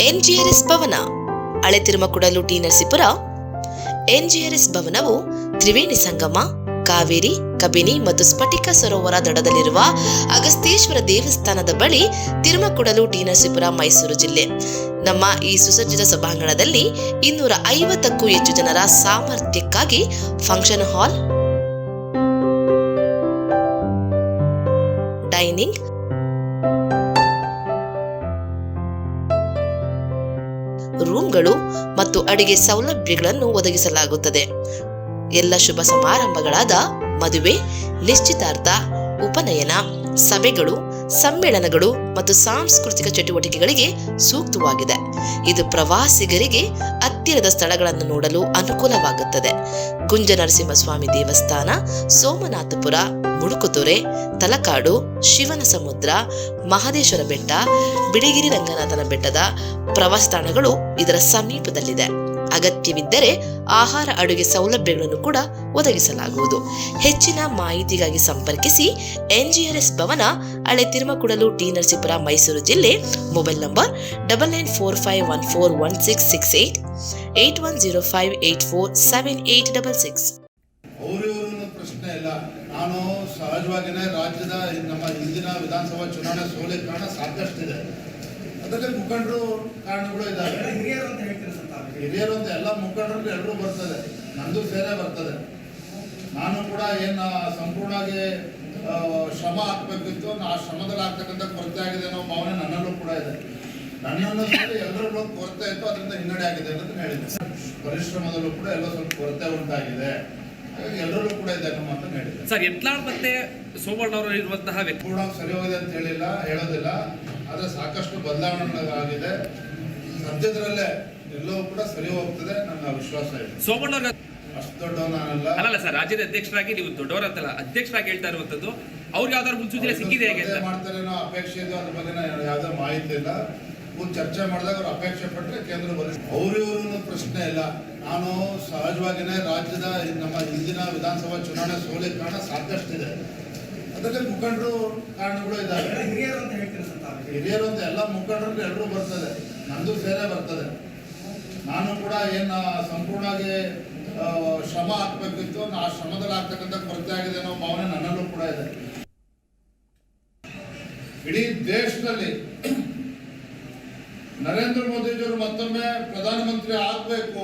ಎನ್ಜಿಆರ್ಎಸ್ ಭವನ, ಹಳೆ ತಿರುಮಕುಡಲು ಟಿ ನರಸೀಪುರ. ಎನ್ಜಿಆರ್ಎಸ್ ಭವನವು ತ್ರಿವೇಣಿ ಸಂಗಮ, ಕಾವೇರಿ, ಕಬಿನಿ ಮತ್ತು ಸ್ಫಟಿಕ ಸರೋವರ ದಡದಲ್ಲಿರುವ ಅಗಸ್ತೇಶ್ವರ ದೇವಸ್ಥಾನದ ಬಳಿ, ತಿರುಮಕುಡಲು ಟಿ ನರಸೀಪುರ, ಮೈಸೂರು ಜಿಲ್ಲೆ. ನಮ್ಮ ಈ ಸುಸಜ್ಜಿತ ಸಭಾಂಗಣದಲ್ಲಿ 250ಕ್ಕೂ ಹೆಚ್ಚು ಜನರ ಸಾಮರ್ಥ್ಯಕ್ಕಾಗಿ ಫಂಕ್ಷನ್ ಹಾಲ್, ಡೈನಿಂಗ್, ರೂಮ್ಗಳು ಮತ್ತು ಅಡಿಗೆ ಸೌಲಭ್ಯಗಳನ್ನು ಒದಗಿಸಲಾಗುತ್ತದೆ. ಎಲ್ಲ ಶುಭ ಸಮಾರಂಭಗಳಾದ ಮದುವೆ, ನಿಶ್ಚಿತಾರ್ಥ, ಉಪನಯನ, ಸಭೆಗಳು, ಸಮ್ಮೇಳನಗಳು ಮತ್ತು ಸಾಂಸ್ಕೃತಿಕ ಚಟುವಟಿಕೆಗಳಿಗೆ ಸೂಕ್ತವಾಗಿದೆ. ಇದು ಪ್ರವಾಸಿಗರಿಗೆ ಹತ್ತಿರದ ಸ್ಥಳಗಳನ್ನು ನೋಡಲು ಅನುಕೂಲವಾಗುತ್ತದೆ. ಕುಂಜನರಸಿಂಹಸ್ವಾಮಿ ದೇವಸ್ಥಾನ, ಸೋಮನಾಥಪುರ, ಮುಡುಕುತೊರೆ, ತಲಕಾಡು, ಶಿವನ ಸಮುದ್ರ, ಮಹದೇಶ್ವರ ಬೆಟ್ಟ, ಬಿಳಿಗಿರಿ ರಂಗನಾಥನ ಬೆಟ್ಟದ ಪ್ರವಾಸ ತಾಣಗಳು ಇದರ ಸಮೀಪದಲ್ಲಿದೆ. ಅಗತ್ಯವಿದ್ದರೆ ಆಹಾರ ಅಡುಗೆ ಸೌಲಭ್ಯಗಳನ್ನು ಕೂಡ ಒದಗಿಸಲಾಗುವುದು. ಹೆಚ್ಚಿನ ಮಾಹಿತಿಗಾಗಿ ಸಂಪರ್ಕಿಸಿ ಎನ್ಜಿಆರ್ಎಸ್ ಭವನ, ಹಳೆ ತಿರುಮಕುಡಲು ಟಿ ನರಸೀಪುರ, ಮೈಸೂರು ಜಿಲ್ಲೆ. Mobile number 9945141668, 8105847866. ಪ್ರಶ್ನೆ ಇಲ್ಲ. ನಾನು ಸಹಜವಾಗಿಯೇ ರಾಜ್ಯದ ನಮ್ಮ ಹಿಂದಿನ ವಿಧಾನಸಭಾ ಚುನಾವಣೆ ಸೋಲಿಗೆ ಕಾರಣ ಸಾಕಷ್ಟಿದೆ. ಅದಕ್ಕೆ ಮುಖಂಡರು ಕಾರಣಗಳು ಇದ್ದಾವೆ. ಹಿರಿಯರು ಅಂತ ಎಲ್ಲ ಮುಖಂಡರು ಎಲ್ಲರೂ ಬರ್ತದೆ, ನಂದು ಸೇರೆ ಬರ್ತದೆ. ನಾನು ಕೂಡ ಏನು ಸಂಪೂರ್ಣವಾಗಿ ಶ್ರಮ ಹಾಕಬೇಕಿತ್ತು, ಆ ಶ್ರಮದಲ್ಲಿ ಆಗ್ತಕ್ಕಂಥ ಕೊರತೆ ಆಗಿದೆ ಅನ್ನೋ ಭಾವನೆ ನನ್ನಲ್ಲೂ ಕೂಡ ಇದೆ. ನನ್ನನ್ನು ಸೇರಿ ಎಲ್ಲರಲ್ಲೂ ಕೊರತೆ ಇತ್ತು, ಅದರಿಂದ ಹಿನ್ನಡೆ ಆಗಿದೆ ಅಂತ ಹೇಳಿದೆ. ಪರಿಶ್ರಮದಲ್ಲೂ ಕೂಡ ಎಲ್ಲ ಸ್ವಲ್ಪ ಕೊರತೆ ಉಂಟಾಗಿದೆ, ಹಾಗಾಗಿ ಎಲ್ಲರಲ್ಲೂ ಕೂಡ ಇದೆ ನಮ್ಮ ಅಂತ ಹೇಳಿದೆ. ಸರ್, ಯತ್ನಾಳ್ ಮತ್ತೆ ಸೋಮಣ್ಣ ಅವರು ಇರುವಂತಹ ವ್ಯಕ್ತಿ ಕೂಡ ಸರಿ ಹೋಗಿದೆ ಅಂತ ಹೇಳೋದಿಲ್ಲ, ಆದರೆ ಸಾಕಷ್ಟು ಬದಲಾವಣೆಗಳಾಗಿದೆ. ಸದ್ಯದರಲ್ಲೇ ಎಲ್ಲವೂ ಕೂಡ ಸರಿ ಹೋಗ್ತದೆ, ನನ್ನ ವಿಶ್ವಾಸ ಇದೆ. ಸೋಮಣ್ಣ ಅವರು ಅಷ್ಟು ದೊಡ್ಡವನಾನಲ್ಲ. ಅಲ್ಲ ಸರ್, ರಾಜ್ಯದ ಅಧ್ಯಕ್ಷರಾಗಿ ನೀವು ದೊಡ್ಡವರಂತಲ್ಲ, ಅಧ್ಯಕ್ಷರಾಗಿ ಹೇಳ್ತಾ ಇರುವಂತದ್ದು, ಅವ್ರಿಗೆ ಯಾವ್ದಾದ್ರು ಮುನ್ಸೂಚನೆ ಸಿಕ್ಕಿದೆ ಹೇಗೆ ಮಾಡ್ತಾರೆ ಅನ್ನೋ ಅಪೇಕ್ಷೆ ಇದೆ. ಅದ್ರ ಬಗ್ಗೆ ಯಾವುದೇ ಮಾಹಿತಿ ಇಲ್ಲ. ಚರ್ಚೆ ಮಾಡಿದಾಗ ಅವ್ರು ಅಪೇಕ್ಷೆ ಪಟ್ಟರೆ ಕೇಂದ್ರ ವರಿಷ್ಠ ಅವ್ರಿವ್ರೂ ಪ್ರಶ್ನೆ ಇಲ್ಲ. ನಾನು ಸಹಜವಾಗಿಯೇ ರಾಜ್ಯದ ನಮ್ಮ ಹಿಂದಿನ ವಿಧಾನಸಭಾ ಚುನಾವಣೆ ಸೋಲಿಗೆ ಕಾರಣ ಸಾಕಷ್ಟಿದೆ. ಅದಕ್ಕೆ ಮುಖಂಡರು ಕಾರಣಗಳು ಇದ್ದಾವೆ. ಹಿರಿಯರು ಅಂತ ಎಲ್ಲ ಮುಖಂಡರು ಎಲ್ಲರೂ ಬರ್ತದೆ, ನಂದು ಸೇರೆ ಬರ್ತದೆ. ನಾನು ಕೂಡ ಏನು ಸಂಪೂರ್ಣವಾಗಿ ಶ್ರಮ ಹಾಕಬೇಕಿತ್ತು, ಆ ಶ್ರಮದಲ್ಲಿ ಆಗ್ತಕ್ಕಂಥ ಕೊರತೆ ಆಗಿದೆ ಅನ್ನೋ ಭಾವನೆ ನನ್ನಲ್ಲೂ ಕೂಡ ಇದೆ. ಇಡೀ ದೇಶದಲ್ಲಿ ನರೇಂದ್ರ ಮೋದಿಜಿಯವರು ಮತ್ತೊಮ್ಮೆ ಪ್ರಧಾನಮಂತ್ರಿ ಆಗಬೇಕು,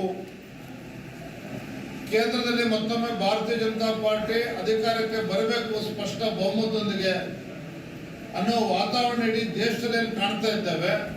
ಕೇಂದ್ರದಲ್ಲಿ ಮತ್ತೊಮ್ಮೆ ಭಾರತೀಯ ಜನತಾ ಪಾರ್ಟಿ ಅಧಿಕಾರಕ್ಕೆ ಬರಬೇಕು ಸ್ಪಷ್ಟ ಬಹುಮತದೊಂದಿಗೆ ಅನ್ನೋ ವಾತಾವರಣ ಇಡೀ ದೇಶದಲ್ಲಿ ಕಾಣ್ತಾ ಇದ್ದೇವೆ.